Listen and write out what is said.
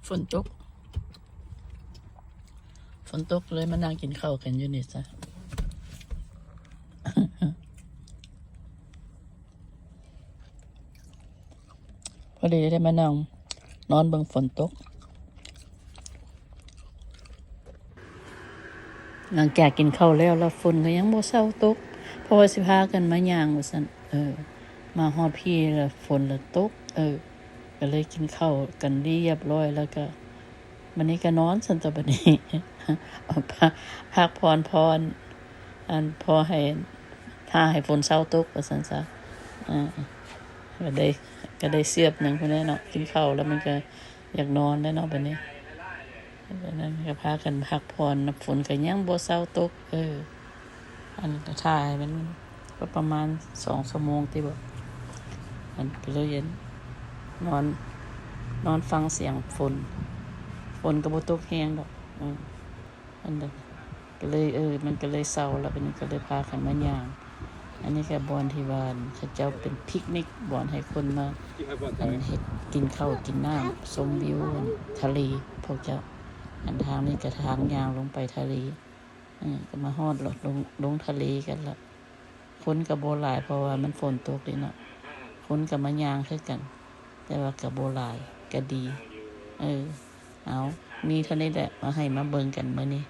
ฝนตกเลยมานั่งกินข้าวกันอยู่นี่จ้ะ พอดีได้มานั่งนอนเบิ่งฝนตกหลังจากกินข้าวแล้วฝนก็ยังบ่เซาตกเพราะว่าสิพากันมาย่างว่าซั่นมาฮอดพี่แล้วฝนแล้วตกก็เลยกินข้าวกันเรียบร้อยแล้วก็วันนี้ก็นอนซั่นต่อบัดนี้ พักพรอันพอให้ถ้าให้ฝนเซาตกว่าซั่นซะก็ได้เสียบหนึงพุ่นแหละเนาะกินข้าวแล้วมันก็อยากนอนแล้วเนาะบัดนี้ดังนั้นก็พากันพักผ่อนฝนก็ยังบ่เซาตกอันก็ถ่ายมันก็ประมาณ2 ชั่วโมงที่บ่อันก็เลยเย็นนอนฟังเสียงฝนก็บ่ตกแรงดอกอันนั้นก็เลยมันก็เลยเซาแล้วบัดนี้ก็เลยพากันมาย่างอันนี้ก็บ่อนที่ว่าเขาเจ้าเป็นปิกนิกบ่อนให้คนมาเฮ็ดกินข้าวกินน้ำชมวิวทะเลพวกเจ้าอันทางนี้ก็ทางยางลงไปทะเลก็มาฮอดลงทะเลกันละคนก็บ่หลายเพราะว่ามันฝนตกนี่เนาะคนก็มาย่างคือกันแต่ว่าก็บ่หลายก็ดีเอามีเท่านี้แหละมาให้มาเบิ่งกันมื้อนี้